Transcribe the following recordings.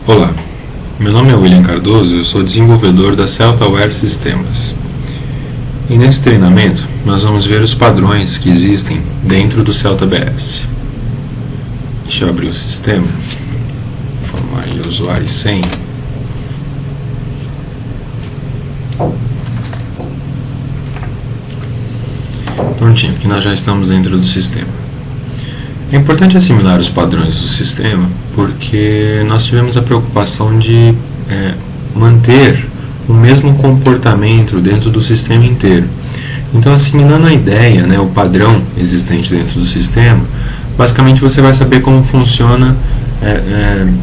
Olá, meu nome é William Cardoso e eu sou desenvolvedor da CeltaWare Sistemas. E nesse treinamento nós vamos ver os padrões que existem dentro do CeltaBS. Deixa eu abrir o sistema, formar ele usuário e senha. Prontinho, aqui nós já estamos dentro do sistema. É importante assimilar os padrões do sistema porque nós tivemos a preocupação de manter o mesmo comportamento dentro do sistema inteiro. Então, assimilando a ideia, o padrão existente dentro do sistema, basicamente você vai saber como funciona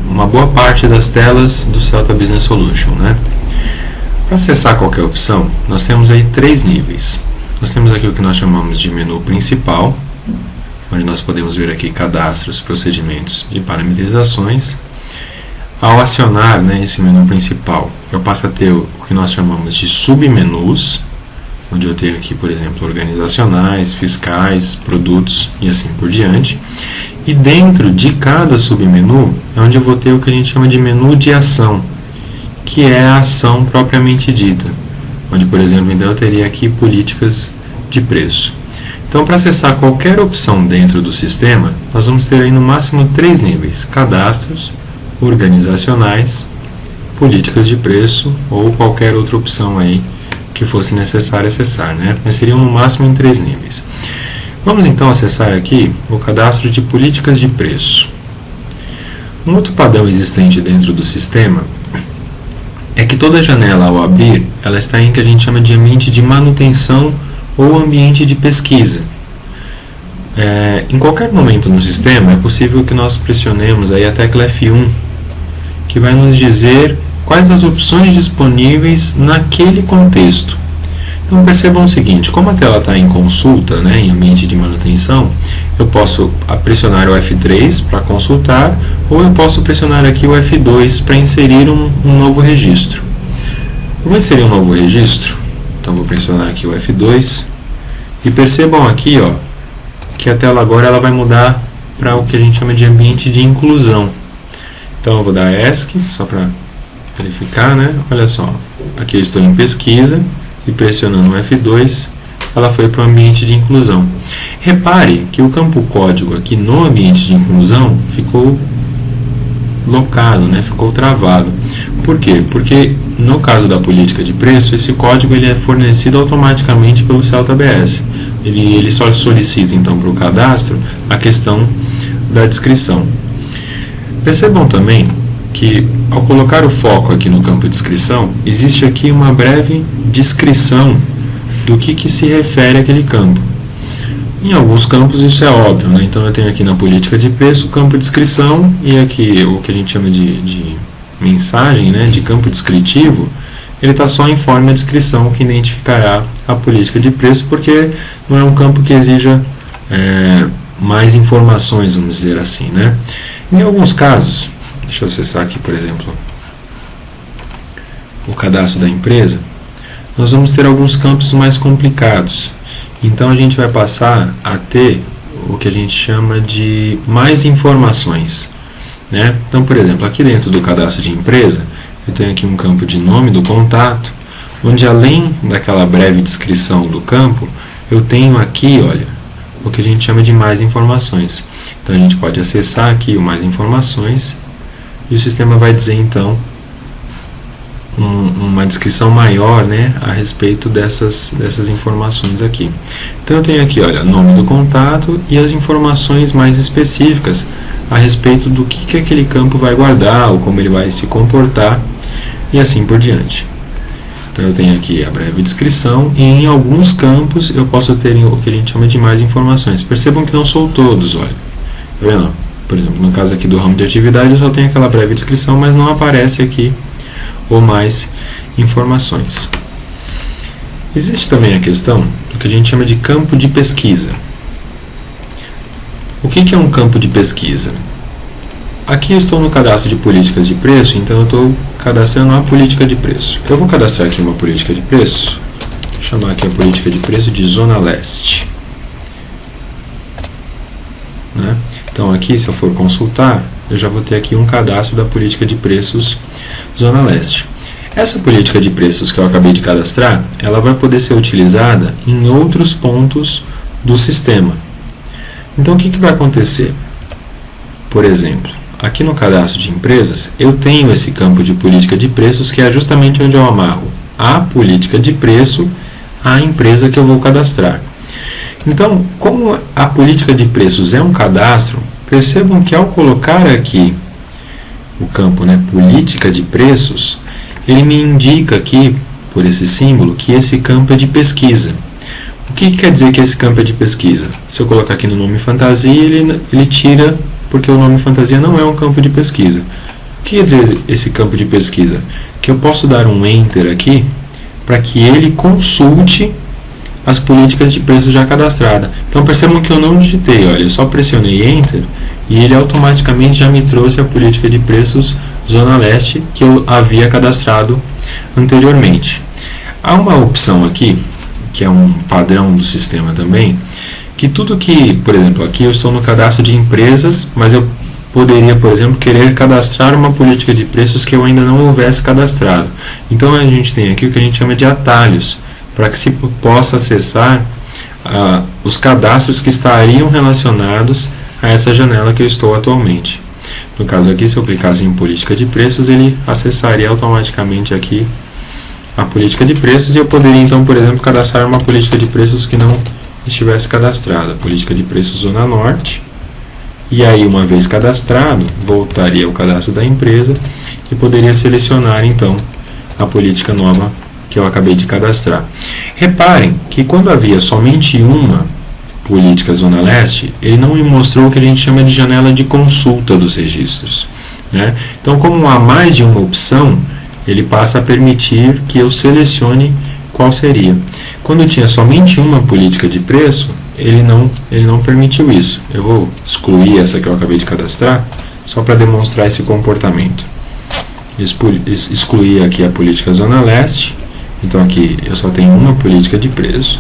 uma boa parte das telas do Celta Business Solution. Para acessar qualquer opção, nós temos aí 3 níveis. Nós temos aqui o que nós chamamos de menu principal, onde nós podemos ver aqui cadastros, procedimentos e parametrizações. Ao acionar esse menu principal, eu passo a ter o que nós chamamos de submenus, onde eu tenho aqui, por exemplo, organizacionais, fiscais, produtos e assim por diante. E dentro de cada submenu é onde eu vou ter o que a gente chama de menu de ação, que é a ação propriamente dita, onde, por exemplo, então eu teria aqui políticas de preço. Então, para acessar qualquer opção dentro do sistema, nós vamos ter aí no máximo 3 níveis: cadastros, organizacionais, políticas de preço ou qualquer outra opção aí que fosse necessário acessar, Mas seriam no máximo em 3 níveis. Vamos então acessar aqui o cadastro de políticas de preço. Um outro padrão existente dentro do sistema é que toda janela ao abrir, ela está em que a gente chama de ambiente de manutenção ou ambiente de pesquisa. Em qualquer momento no sistema é possível que nós pressionemos aí a tecla F1, que vai nos dizer quais as opções disponíveis naquele contexto. Então percebam o seguinte: como a tela está em consulta, em ambiente de manutenção, eu posso pressionar o F3 para consultar, ou eu posso pressionar aqui o F2 para inserir um novo registro. Eu vou inserir um novo registro. Então vou pressionar aqui o F2 e percebam aqui que a tela agora ela vai mudar para o que a gente chama de ambiente de inclusão. Então eu vou dar ESC só para verificar, Olha só, aqui eu estou em pesquisa e pressionando o F2 ela foi para o ambiente de inclusão. Repare que o campo código aqui no ambiente de inclusão ficou blocado, ficou travado. Por quê? Porque no caso da política de preço, esse código ele é fornecido automaticamente pelo CeltaBS. Ele só solicita então para o cadastro a questão da descrição. Percebam também que ao colocar o foco aqui no campo de descrição, existe aqui uma breve descrição do que se refere àquele campo. Em alguns campos isso é óbvio, Então eu tenho aqui na política de preço o campo de descrição e aqui o que a gente chama de mensagem, de campo descritivo, ele está só em forma de descrição que identificará a política de preço, porque não é um campo que exija mais informações, vamos dizer assim, Em alguns casos, deixa eu acessar aqui, por exemplo, o cadastro da empresa, nós vamos ter alguns campos mais complicados. Então a gente vai passar a ter o que a gente chama de mais informações. Então, por exemplo, aqui dentro do cadastro de empresa, eu tenho aqui um campo de nome do contato, onde além daquela breve descrição do campo, eu tenho aqui, olha, o que a gente chama de mais informações. Então a gente pode acessar aqui o mais informações e o sistema vai dizer então uma descrição maior a respeito dessas informações aqui. Então eu tenho aqui, olha, nome do contato e as informações mais específicas a respeito do que aquele campo vai guardar ou como ele vai se comportar e assim por diante. Então eu tenho aqui a breve descrição e em alguns campos eu posso ter o que a gente chama de mais informações. Percebam que não são todos, olha. Tá vendo? Por exemplo, no caso aqui do ramo de atividade eu só tenho aquela breve descrição, mas não aparece aqui ou mais informações. Existe também a questão do que a gente chama de campo de pesquisa. O que é um campo de pesquisa? Aqui eu estou no cadastro de políticas de preço, então eu estou cadastrando a política de preço. Eu vou cadastrar aqui uma política de preço, vou chamar aqui a política de preço de Zona Leste. Então aqui, se eu for consultar, eu já vou ter aqui um cadastro da política de preços Zona Leste. Essa política de preços que eu acabei de cadastrar, ela vai poder ser utilizada em outros pontos do sistema. Então, o que vai acontecer? Por exemplo, aqui no cadastro de empresas, eu tenho esse campo de política de preços, que é justamente onde eu amarro a política de preço à empresa que eu vou cadastrar. Então, como a política de preços é um cadastro, percebam que ao colocar aqui o campo, política de preços, ele me indica aqui, por esse símbolo, que esse campo é de pesquisa. O que quer dizer que esse campo é de pesquisa? Se eu colocar aqui no nome fantasia, ele tira, porque o nome fantasia não é um campo de pesquisa. O que quer dizer esse campo de pesquisa? Que eu posso dar um Enter aqui, para que ele consulte as políticas de preço já cadastradas. Então percebam que eu não digitei, olha, eu só pressionei Enter, e ele automaticamente já me trouxe a política de preços Zona Leste que eu havia cadastrado anteriormente. Há uma opção aqui, que é um padrão do sistema também, que tudo que, por exemplo, aqui eu estou no cadastro de empresas, mas eu poderia, por exemplo, querer cadastrar uma política de preços que eu ainda não houvesse cadastrado. Então a gente tem aqui o que a gente chama de atalhos, para que se possa acessar os cadastros que estariam relacionados a essa janela que eu estou atualmente. No caso aqui, se eu clicasse em política de preços, ele acessaria automaticamente aqui a política de preços, e eu poderia então, por exemplo, cadastrar uma política de preços que não estivesse cadastrada, política de preços Zona Norte, e aí, uma vez cadastrado, voltaria ao cadastro da empresa e poderia selecionar então a política nova que eu acabei de cadastrar. Reparem que quando havia somente uma política Zona Leste, ele não me mostrou o que a gente chama de janela de consulta dos registros, Então, como há mais de uma opção, ele passa a permitir que eu selecione qual seria. Quando eu tinha somente uma política de preço, ele não permitiu isso. Eu vou excluir essa que eu acabei de cadastrar, só para demonstrar esse comportamento. Excluir aqui a política Zona Leste. Então aqui eu só tenho uma política de preço.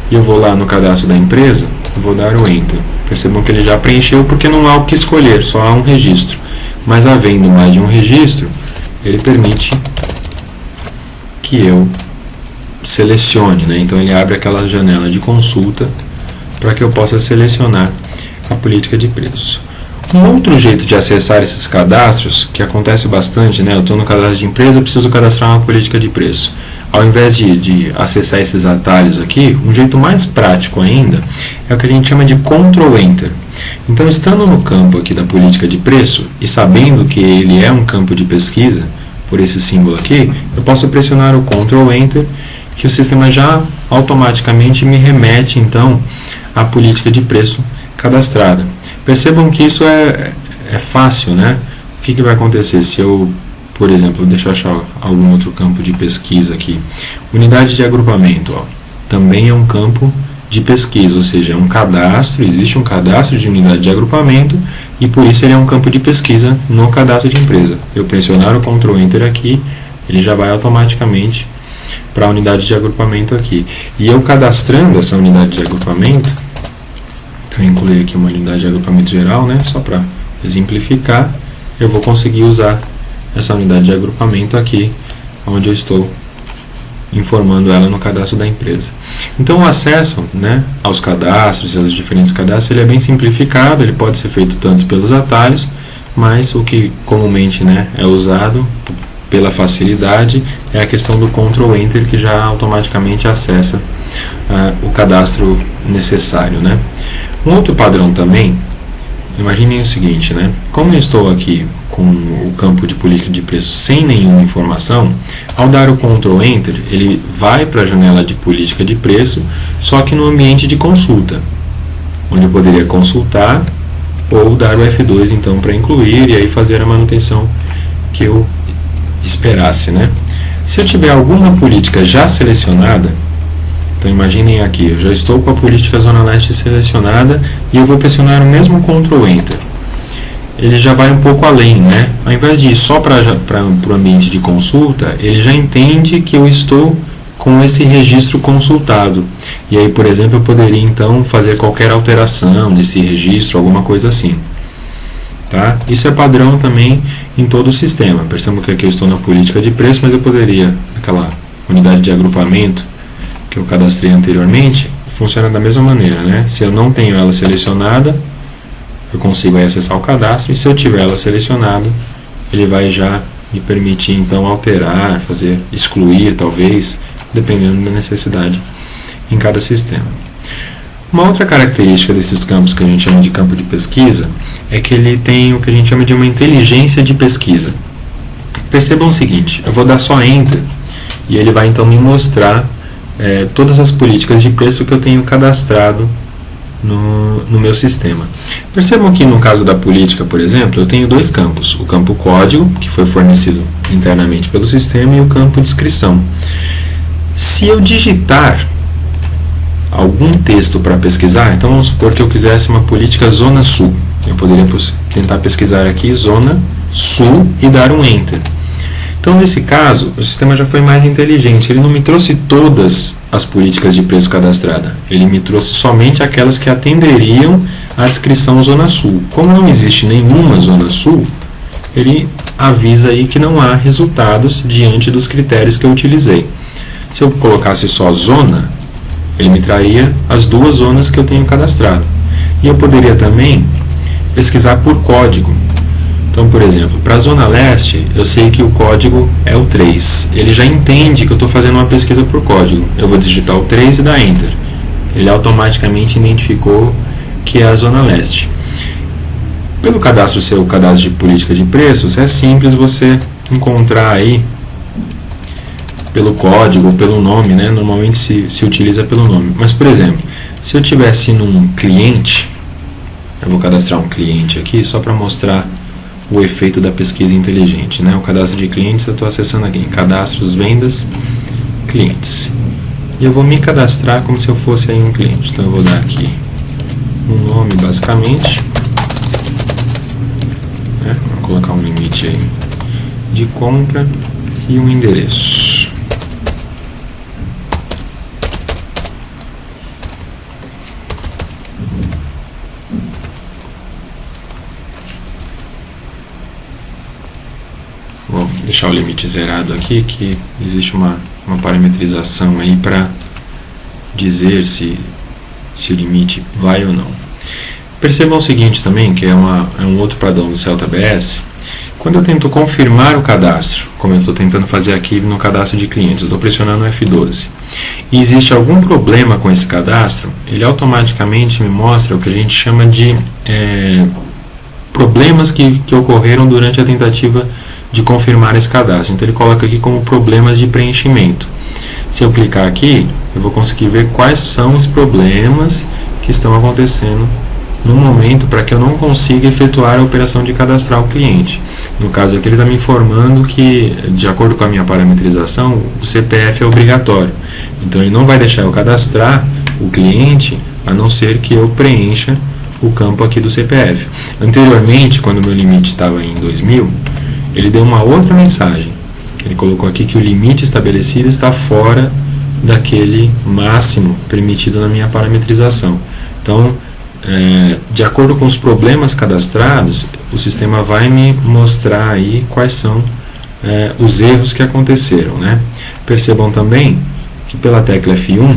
E eu vou lá no cadastro da empresa, vou dar o Enter. Percebam que ele já preencheu, porque não há o que escolher, só há um registro. Mas havendo mais de um registro, ele permite que eu selecione, Então ele abre aquela janela de consulta para que eu possa selecionar a política de preços. Um outro jeito de acessar esses cadastros, que acontece bastante, eu estou no cadastro de empresa, preciso cadastrar uma política de preço. Ao invés de acessar esses atalhos aqui, um jeito mais prático ainda é o que a gente chama de Ctrl Enter. Então, estando no campo aqui da política de preço e sabendo que ele é um campo de pesquisa, por esse símbolo aqui, eu posso pressionar o Ctrl Enter, que o sistema já automaticamente me remete então à política de preço cadastrada. Percebam que isso é fácil, O que vai acontecer se eu, por exemplo, deixa eu achar algum outro campo de pesquisa aqui. Unidade de agrupamento, também é um campo de pesquisa, ou seja, é um cadastro, existe um cadastro de unidade de agrupamento, e por isso ele é um campo de pesquisa no cadastro de empresa. Eu pressionar o Ctrl Enter aqui, ele já vai automaticamente para a unidade de agrupamento aqui. E eu cadastrando essa unidade de agrupamento, então eu incluí aqui uma unidade de agrupamento geral, só para exemplificar, eu vou conseguir usar essa unidade de agrupamento aqui, onde eu estou informando ela no cadastro da empresa. Então o acesso aos cadastros, aos diferentes cadastros, ele é bem simplificado, ele pode ser feito tanto pelos atalhos, mas o que comumente é usado pela facilidade é a questão do Ctrl Enter, que já automaticamente acessa o cadastro necessário. Um outro padrão também, imaginem o seguinte, como eu estou aqui com o campo de política de preço sem nenhuma informação, ao dar o Ctrl Enter, ele vai para a janela de política de preço, só que no ambiente de consulta, onde eu poderia consultar ou dar o F2 então para incluir e aí fazer a manutenção que eu esperasse. Se eu tiver alguma política já selecionada, então imaginem aqui, eu já estou com a política Zona Leste selecionada e eu vou pressionar o mesmo Ctrl Enter. Ele já vai um pouco além, Ao invés de ir só para o ambiente de consulta, ele já entende que eu estou com esse registro consultado. E aí, por exemplo, eu poderia então fazer qualquer alteração nesse registro, alguma coisa assim. Tá? Isso é padrão também em todo o sistema. Percebam que aqui eu estou na política de preço, mas eu poderia, aquela unidade de agrupamento que eu cadastrei anteriormente, funciona da mesma maneira, né? Se eu não tenho ela selecionada, eu consigo aí acessar o cadastro, e se eu tiver ela selecionada, ele vai já me permitir então alterar, excluir talvez, dependendo da necessidade em cada sistema. Uma outra característica desses campos que a gente chama de campo de pesquisa é que ele tem o que a gente chama de uma inteligência de pesquisa. Percebam o seguinte, eu vou dar só Enter e ele vai então me mostrar todas as políticas de preço que eu tenho cadastrado no meu sistema. Percebam que no caso da política, por exemplo, eu tenho dois campos, o campo código, que foi fornecido internamente pelo sistema, e o campo descrição. Se eu digitar algum texto para pesquisar, então vamos supor que eu quisesse uma política Zona Sul, eu poderia tentar pesquisar aqui Zona Sul e dar um Enter. Então, nesse caso, o sistema já foi mais inteligente. Ele não me trouxe todas as políticas de preço cadastrada. Ele me trouxe somente aquelas que atenderiam à descrição Zona Sul. Como não existe nenhuma Zona Sul, ele avisa aí que não há resultados diante dos critérios que eu utilizei. Se eu colocasse só zona, ele me traria as duas zonas que eu tenho cadastrado. E eu poderia também pesquisar por código. Então, por exemplo, para a Zona Leste, eu sei que o código é o 3. Ele já entende que eu estou fazendo uma pesquisa por código. Eu vou digitar o 3 e dar Enter. Ele automaticamente identificou que é a Zona Leste. Pelo cadastro ser o cadastro de política de preços, é simples você encontrar aí pelo código ou pelo nome, né? Normalmente se utiliza pelo nome. Mas, por exemplo, se eu tivesse num cliente, eu vou cadastrar um cliente aqui só para mostrar o efeito da pesquisa inteligente, né? O cadastro de clientes eu estou acessando aqui em cadastros, vendas, clientes. E eu vou me cadastrar como se eu fosse aí um cliente. Então eu vou dar aqui um nome basicamente, né? Vou colocar um limite aí de compra e um endereço. Vou deixar o limite zerado aqui, que existe uma parametrização aí para dizer se o limite vai ou não. Percebam o seguinte também, que é um outro padrão do CeltaBS. Quando eu tento confirmar o cadastro, como eu estou tentando fazer aqui no cadastro de clientes, eu estou pressionando o F12, e existe algum problema com esse cadastro, ele automaticamente me mostra o que a gente chama de problemas que ocorreram durante a tentativa de confirmar esse cadastro. Então ele coloca aqui como problemas de preenchimento. Se eu clicar aqui, eu vou conseguir ver quais são os problemas que estão acontecendo no momento para que eu não consiga efetuar a operação de cadastrar o cliente. No caso aqui ele está me informando que, de acordo com a minha parametrização, o CPF é obrigatório. Então ele não vai deixar eu cadastrar o cliente a não ser que eu preencha o campo aqui do CPF. Anteriormente, quando o meu limite estava em 2000, ele deu uma outra mensagem. Ele colocou aqui que o limite estabelecido está fora daquele máximo permitido na minha parametrização. Então, de acordo com os problemas cadastrados, o sistema vai me mostrar aí quais são os erros que aconteceram, né? Percebam também que pela tecla F1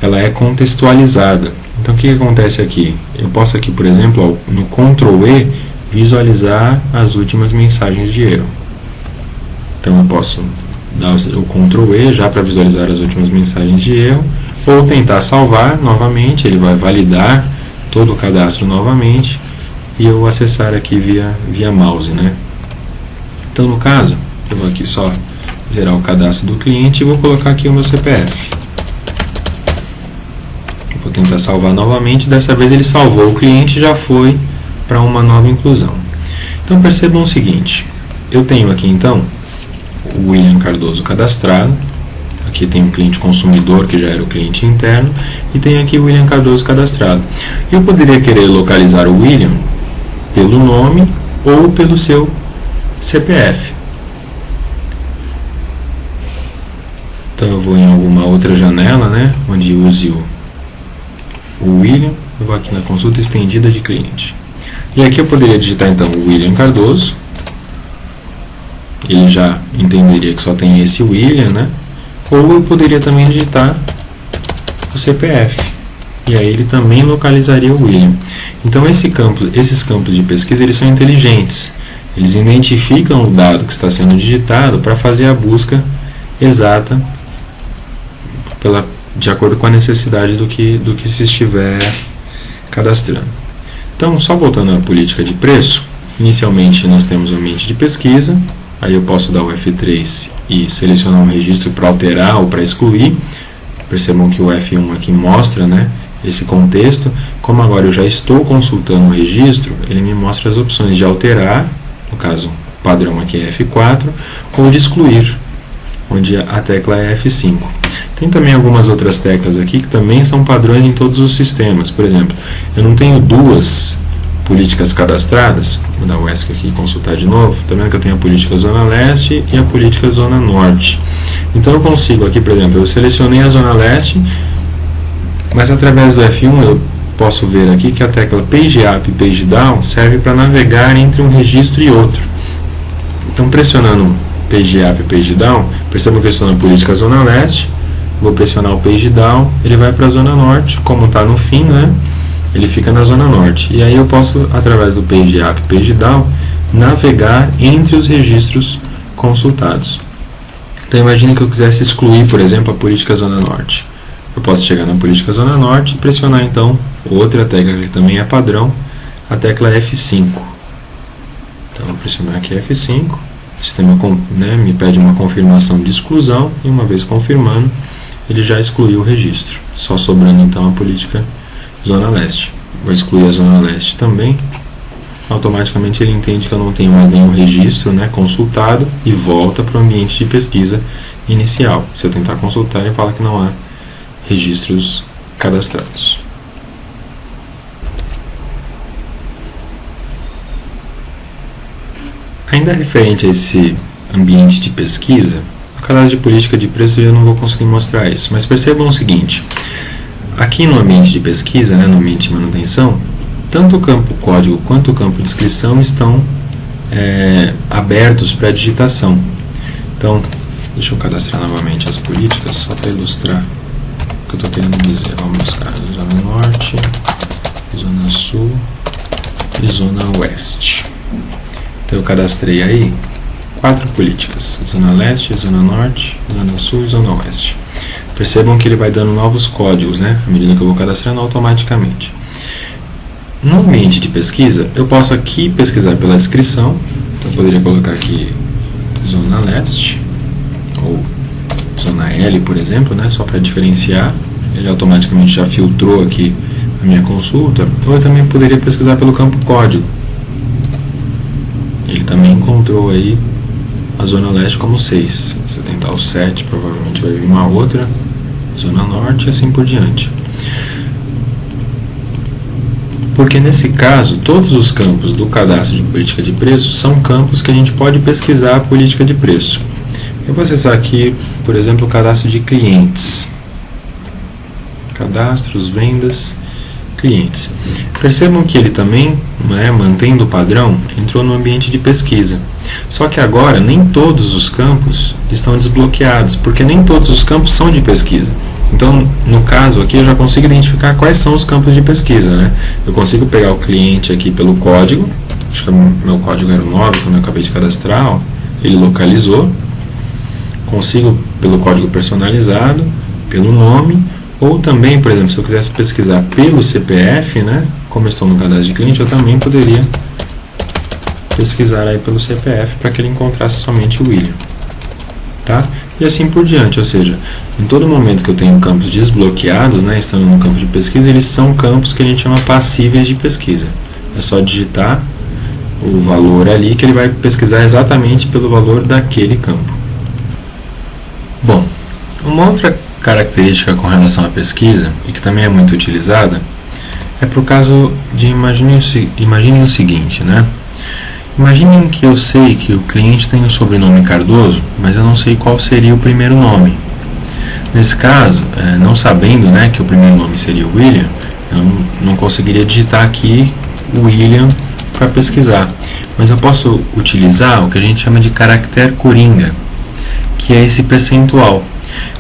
ela é contextualizada. Então o que acontece aqui? Eu posso aqui, por exemplo, no Ctrl E, visualizar as últimas mensagens de erro. Então eu posso dar o Ctrl E já para visualizar as últimas mensagens de erro, ou tentar salvar novamente, ele vai validar todo o cadastro novamente e eu acessar aqui via mouse, né? Então no caso, eu vou aqui só zerar o cadastro do cliente e vou colocar aqui o meu CPF. Vou tentar salvar novamente, dessa vez ele salvou o cliente e já foi para uma nova inclusão. Então percebam o seguinte, eu tenho aqui então o William Cardoso cadastrado, aqui tem um cliente consumidor que já era o cliente interno, e tem aqui o William Cardoso cadastrado. Eu poderia querer localizar o William pelo nome ou pelo seu CPF. Então eu vou em alguma outra janela, né, onde use o William, eu vou aqui na consulta estendida de cliente. E aqui eu poderia digitar então o William Cardoso. Ele já entenderia que só tem esse William, né? Ou eu poderia também digitar o CPF. E aí ele também localizaria o William. Então esses campos de pesquisa eles são inteligentes. Eles identificam o dado que está sendo digitado para fazer a busca exata de acordo com a necessidade do que se estiver cadastrando. Então, só voltando à política de preço, inicialmente nós temos o ambiente de pesquisa, aí eu posso dar o F3 e selecionar um registro para alterar ou para excluir. Percebam que o F1 aqui mostra, né, esse contexto. Como agora eu já estou consultando o registro, ele me mostra as opções de alterar, no caso o padrão aqui é F4, ou de excluir, onde a tecla é F5. Tem também algumas outras teclas aqui que também são padrões em todos os sistemas. Por exemplo, eu não tenho duas políticas cadastradas. Vou dar o ESC aqui e consultar de novo. Está vendo que eu tenho a política Zona Leste e a política Zona Norte. Então eu consigo aqui, por exemplo, eu selecionei a Zona Leste, mas através do F1 eu posso ver aqui que a tecla Page Up e Page Down serve para navegar entre um registro e outro. Então pressionando Page Up e Page Down, percebam que eu estou na política Zona Leste, vou pressionar o Page Down, ele vai para a Zona Norte, como está no fim, né? Ele fica na Zona Norte. E aí eu posso, através do Page Up e Page Down, navegar entre os registros consultados. Então imagine que eu quisesse excluir, por exemplo, a política Zona Norte. Eu posso chegar na política Zona Norte e pressionar então outra tecla que também é padrão, a tecla F5. Então vou pressionar aqui F5, o sistema, né, me pede uma confirmação de exclusão e uma vez confirmando, ele já excluiu o registro, só sobrando então a política Zona Leste. Vou excluir a Zona Leste também, automaticamente ele entende que eu não tenho mais nenhum registro, né, consultado e volta para o ambiente de pesquisa inicial. Se eu tentar consultar, ele fala que não há registros cadastrados. Ainda referente a esse ambiente de pesquisa, no cadastro de política de preço eu não vou conseguir mostrar isso, mas percebam o seguinte, aqui no ambiente de pesquisa, né, no ambiente de manutenção, tanto o campo código quanto o campo de descrição estão abertos para digitação. Então, deixa eu cadastrar novamente as políticas, só para ilustrar o que eu estou querendo dizer. Vamos buscar Zona Norte, Zona Sul e Zona Oeste. Então eu cadastrei aí 4 políticas, Zona Leste, Zona Norte, Zona Sul e Zona Oeste. Percebam que ele vai dando novos códigos, né, à medida que eu vou cadastrando automaticamente. No ambiente de pesquisa, eu posso aqui pesquisar pela descrição, então eu poderia colocar aqui Zona Leste, ou Zona L, por exemplo, né, só para diferenciar, ele automaticamente já filtrou aqui a minha consulta, ou eu também poderia pesquisar pelo campo código. Ele também encontrou aí a Zona Leste como 6. Se eu tentar o 7, provavelmente vai vir uma outra Zona Norte e assim por diante. Porque nesse caso, todos os campos do cadastro de política de preço são campos que a gente pode pesquisar a política de preço. Eu vou acessar aqui, por exemplo, o cadastro de clientes. Cadastros, vendas, clientes. Percebam que ele também, né, mantendo o padrão, entrou no ambiente de pesquisa. Só que agora nem todos os campos estão desbloqueados, porque nem todos os campos são de pesquisa. Então, no caso aqui, eu já consigo identificar quais são os campos de pesquisa, né? Eu consigo pegar o cliente aqui pelo código, acho que o meu código era o 9, quando eu acabei de cadastrar, ó, ele localizou. Consigo pelo código personalizado, pelo nome, ou também, por exemplo, se eu quisesse pesquisar pelo CPF, né, como eu estou no cadastro de cliente, eu também poderia pesquisar aí pelo CPF para que ele encontrasse somente o William. Tá? E assim por diante, ou seja, em todo momento que eu tenho campos desbloqueados, né, estando no campo de pesquisa, eles são campos que a gente chama passíveis de pesquisa. É só digitar o valor ali que ele vai pesquisar exatamente pelo valor daquele campo. Bom, uma outra característica com relação à pesquisa, e que também é muito utilizada, é para o caso de, imaginem o seguinte, né? Imaginem que eu sei que o cliente tem o sobrenome Cardoso, mas eu não sei qual seria o primeiro nome. Nesse caso, não sabendo, né, que o primeiro nome seria William, eu não conseguiria digitar aqui William para pesquisar, mas eu posso utilizar o que a gente chama de caractere coringa, que é esse percentual.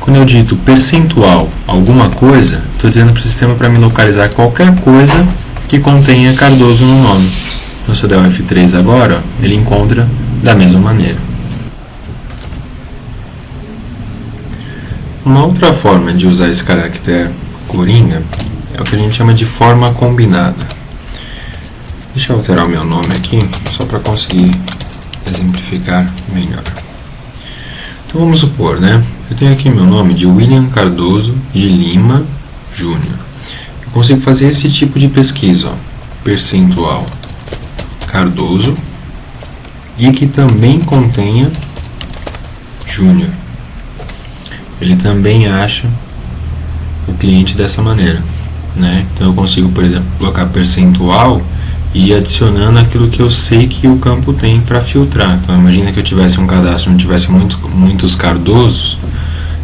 Quando eu digito percentual alguma coisa, estou dizendo para o sistema para me localizar qualquer coisa que contenha Cardoso no nome. Então, se eu der o F3 agora, ó, ele encontra da mesma maneira. Uma outra forma de usar esse caractere coringa é o que a gente chama de forma combinada. Deixa eu alterar o meu nome aqui, só para conseguir exemplificar melhor. Então vamos supor, né? Eu tenho aqui meu nome de William Cardoso de Lima Júnior. Eu consigo fazer esse tipo de pesquisa, ó, percentual Cardoso, e que também contenha Júnior. Ele também acha o cliente dessa maneira, né? Então eu consigo, por exemplo, colocar percentual e ir adicionando aquilo que eu sei que o campo tem para filtrar. Então imagina que eu tivesse um cadastro onde tivesse muitos Cardosos,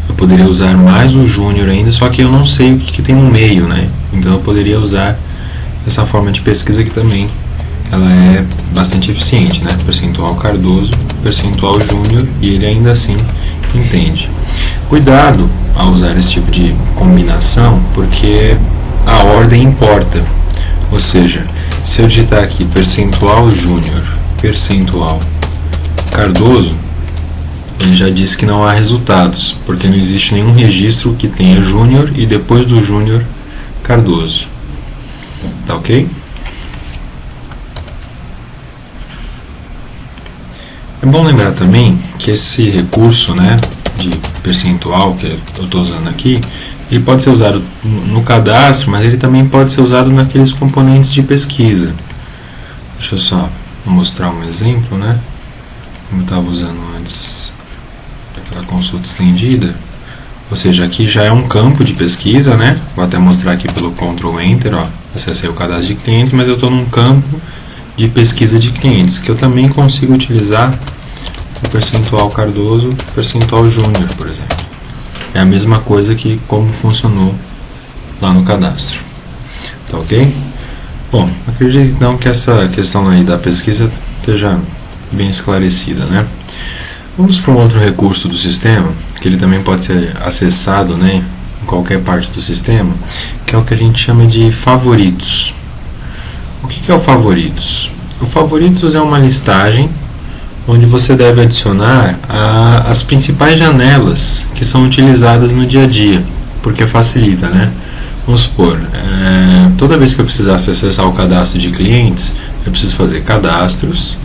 eu poderia usar mais o Júnior ainda, só que eu não sei o que tem no meio, né? Então eu poderia usar essa forma de pesquisa que também ela é bastante eficiente, né? Percentual Cardoso, percentual Júnior, e ele ainda assim entende. Cuidado ao usar esse tipo de combinação, porque a ordem importa. Ou seja, se eu digitar aqui percentual Júnior, percentual Cardoso, ele já disse que não há resultados, porque não existe nenhum registro que tenha Júnior e depois do Júnior Cardoso. Tá ok? É bom lembrar também que esse recurso, né, de percentual que eu estou usando aqui, ele pode ser usado no cadastro, mas ele também pode ser usado naqueles componentes de pesquisa. Deixa eu só mostrar um exemplo, né? Como eu estava usando antes aquela consulta estendida. Ou seja, aqui já é um campo de pesquisa, né? Vou até mostrar aqui pelo Ctrl Enter, ó, acessei o cadastro de clientes, mas eu estou num campo de pesquisa de clientes, que eu também consigo utilizar o percentual Cardoso, percentual Júnior, por exemplo. É a mesma coisa que como funcionou lá no cadastro. Tá ok? Bom, acredito então que essa questão aí da pesquisa esteja bem esclarecida, né? Vamos para um outro recurso do sistema, que ele também pode ser acessado, né, em qualquer parte do sistema, que é o que a gente chama de favoritos. O que é o favoritos? O favoritos é uma listagem onde você deve adicionar as principais janelas que são utilizadas no dia a dia, porque facilita, né? Vamos supor, toda vez que eu precisasse acessar o cadastro de clientes, eu preciso fazer cadastros,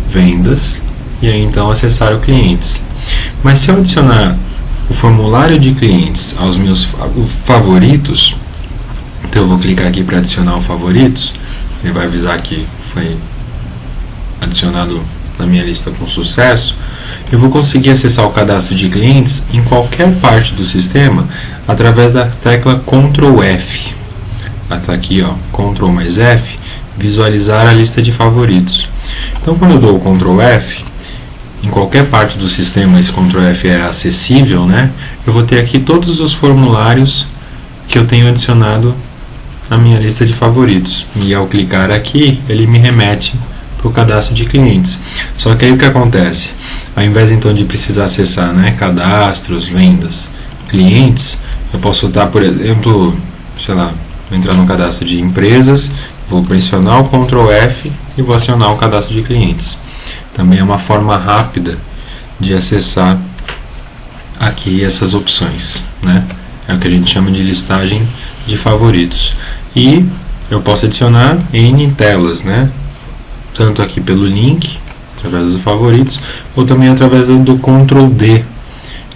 vendas, e aí então acessar o clientes. Mas se eu adicionar o formulário de clientes aos meus favoritos, então eu vou clicar aqui para adicionar o favoritos, ele vai avisar que foi adicionado na minha lista com sucesso. Eu vou conseguir acessar o cadastro de clientes em qualquer parte do sistema através da tecla Ctrl F. Está aqui, ó, Ctrl mais F, visualizar a lista de favoritos. Então, quando eu dou o Ctrl F, em qualquer parte do sistema esse Ctrl F é acessível, né? Eu vou ter aqui todos os formulários que eu tenho adicionado na minha lista de favoritos. E ao clicar aqui, ele me remete para o cadastro de clientes. Só que aí o que acontece? Ao invés então de precisar acessar, né, cadastros, vendas, clientes, eu posso dar, por exemplo, sei lá, vou entrar no cadastro de empresas, vou pressionar o Ctrl F e vou acionar o cadastro de clientes. Também é uma forma rápida de acessar aqui essas opções, né? É o que a gente chama de listagem de favoritos. E eu posso adicionar N telas, né? Tanto aqui pelo link, através dos favoritos, ou também através do Ctrl D,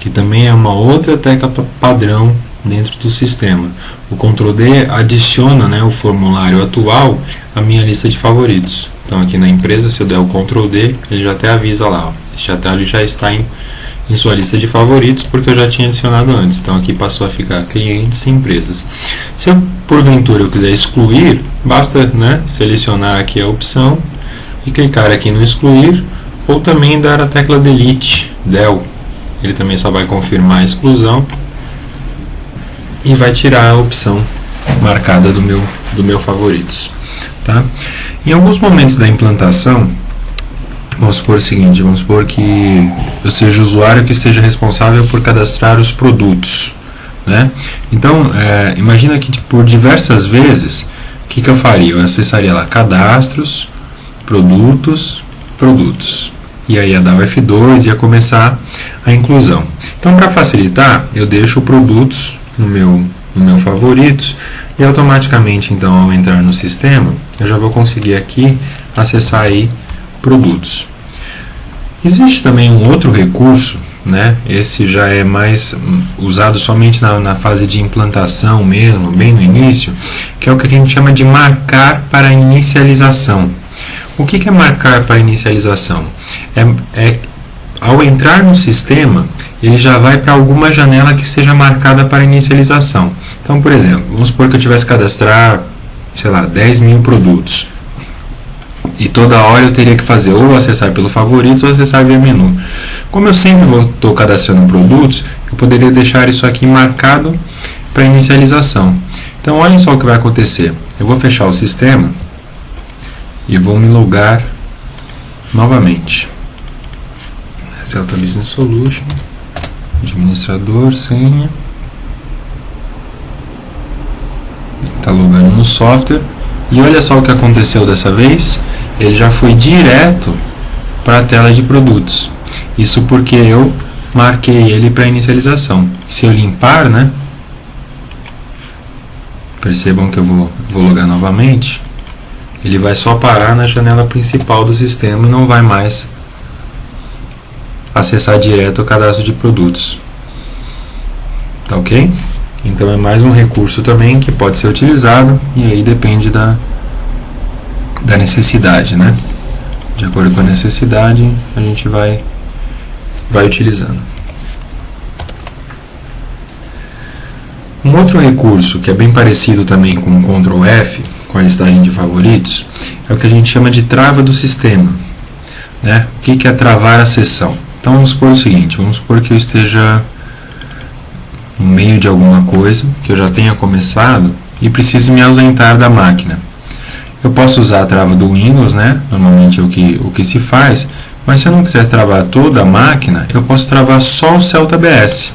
que também é uma outra tecla padrão dentro do sistema. O Ctrl D adiciona, né, o formulário atual à minha lista de favoritos. Então aqui na empresa, se eu der o Ctrl D, ele já até avisa lá, ó, este atalho já está em sua lista de favoritos, porque eu já tinha adicionado antes. Então aqui passou a ficar clientes e empresas. Se eu, porventura, eu quiser excluir, basta, né, selecionar aqui a opção e clicar aqui no excluir, ou também dar a tecla delete, del. Ele também só vai confirmar a exclusão e vai tirar a opção marcada do meu favoritos. tá? Em alguns momentos da implantação, vamos supor o seguinte, vamos supor que eu seja o usuário que esteja responsável por cadastrar os produtos, né? Então, imagina que por diversas vezes, o que eu faria? Eu acessaria lá cadastros, produtos, e aí ia dar o F2 e ia começar a inclusão. Então, para facilitar, eu deixo o produtos no meu favoritos e automaticamente, então, ao entrar no sistema, eu já vou conseguir aqui acessar aí produtos. Existe também um outro recurso, né? Esse já é mais usado somente na fase de implantação mesmo, bem no início, que é o que a gente chama de marcar para inicialização. O que é marcar para inicialização? Ao entrar no sistema, ele já vai para alguma janela que seja marcada para inicialização. Então, por exemplo, vamos supor que eu tivesse que cadastrar, sei lá, 10 mil produtos. E toda hora eu teria que fazer ou acessar pelo favoritos ou acessar via menu. Como eu sempre estou cadastrando produtos, eu poderia deixar isso aqui marcado para inicialização. Então, olhem só o que vai acontecer. Eu vou fechar o sistema e vou me logar novamente. Celta Business Solution, administrador, senha. Está logando no software. E olha só o que aconteceu dessa vez. Ele já foi direto para a tela de produtos. Isso porque eu marquei ele para inicialização. Se eu limpar, né? Percebam que eu vou logar novamente. Ele vai só parar na janela principal do sistema e não vai mais acessar direto o cadastro de produtos. Tá ok? Então é mais um recurso também que pode ser utilizado e aí depende da necessidade, né? De acordo com a necessidade, a gente vai utilizando. Um outro recurso que é bem parecido também com o Ctrl F, com a listagem de favoritos, é o que a gente chama de trava do sistema, né? O que é travar a sessão? Então vamos supor o seguinte, vamos supor que eu esteja no meio de alguma coisa, que eu já tenha começado e preciso me ausentar da máquina. Eu posso usar a trava do Windows, né? Normalmente é o que se faz, mas se eu não quiser travar toda a máquina, eu posso travar só o Celta BS.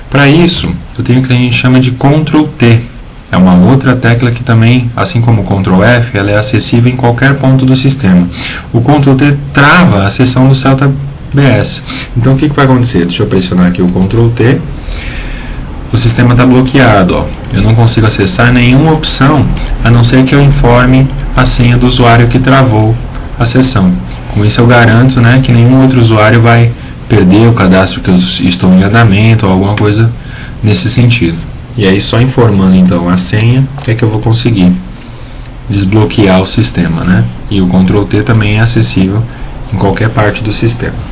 Para isso, eu tenho o que a gente chama de Ctrl T. É uma outra tecla que também, assim como o Ctrl F, ela é acessível em qualquer ponto do sistema. O Ctrl T trava a seção do Celta BS. Então o que vai acontecer? Deixa eu pressionar aqui o Ctrl T. O sistema está bloqueado, ó. Eu não consigo acessar nenhuma opção, a não ser que eu informe a senha do usuário que travou a sessão. Com isso eu garanto, né, que nenhum outro usuário vai perder o cadastro que eu estou em andamento ou alguma coisa nesse sentido. E aí só informando então a senha é que eu vou conseguir desbloquear o sistema, né? E o Ctrl T também é acessível em qualquer parte do sistema.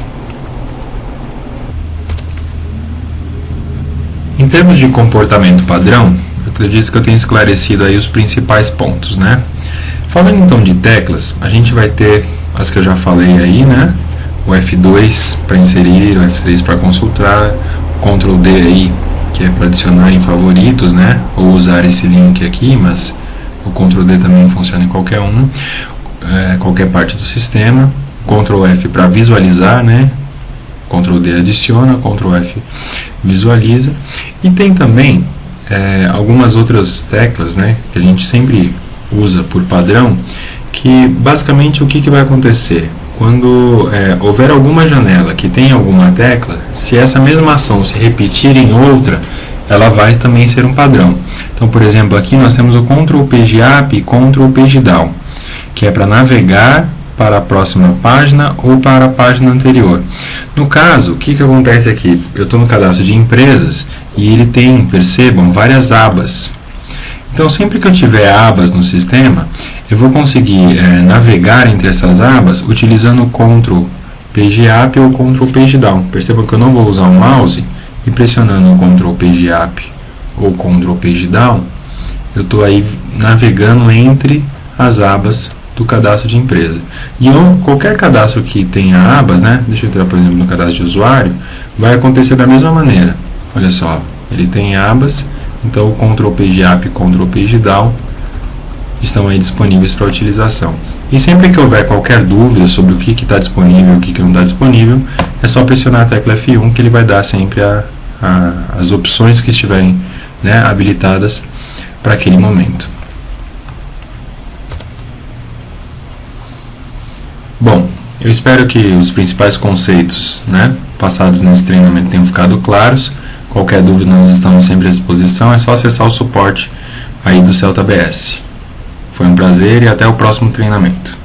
Em termos de comportamento padrão, eu acredito que eu tenha esclarecido aí os principais pontos, né? Falando então de teclas, a gente vai ter as que eu já falei aí, né? O F2 para inserir, o F3 para consultar, o Ctrl D aí, que é para adicionar em favoritos, né? Ou usar esse link aqui, mas o Ctrl D também funciona em qualquer qualquer parte do sistema. Ctrl F para visualizar, né? Ctrl D adiciona, Ctrl F visualiza. E tem também algumas outras teclas, né, que a gente sempre usa por padrão, que basicamente o que vai acontecer? Quando houver alguma janela que tem alguma tecla, se essa mesma ação se repetir em outra, ela vai também ser um padrão. Então, por exemplo, aqui nós temos o Ctrl Page Up e Ctrl Page Down, que é para navegar para a próxima página ou para a página anterior. No caso, o que acontece aqui? Eu estou no cadastro de empresas e ele tem, percebam, várias abas. Então, sempre que eu tiver abas no sistema, eu vou conseguir navegar entre essas abas utilizando o Ctrl Page Up ou Ctrl Page Down. Percebam que eu não vou usar o mouse e pressionando o Ctrl Page Up ou Ctrl Page Down, eu estou aí navegando entre as abas do cadastro de empresa. E qualquer cadastro que tenha abas, né? Deixa eu entrar, por exemplo, no cadastro de usuário, vai acontecer da mesma maneira. Olha só, ele tem abas, então o Ctrl Page Up e Ctrl Page Down estão aí disponíveis para utilização. E sempre que houver qualquer dúvida sobre o que está disponível e o que não está disponível, é só pressionar a tecla F1 que ele vai dar sempre as opções que estiverem, né, habilitadas para aquele momento. Bom, eu espero que os principais conceitos, né, passados nesse treinamento tenham ficado claros. Qualquer dúvida, nós estamos sempre à disposição, é só acessar o suporte aí do CeltaBS. Foi um prazer e até o próximo treinamento.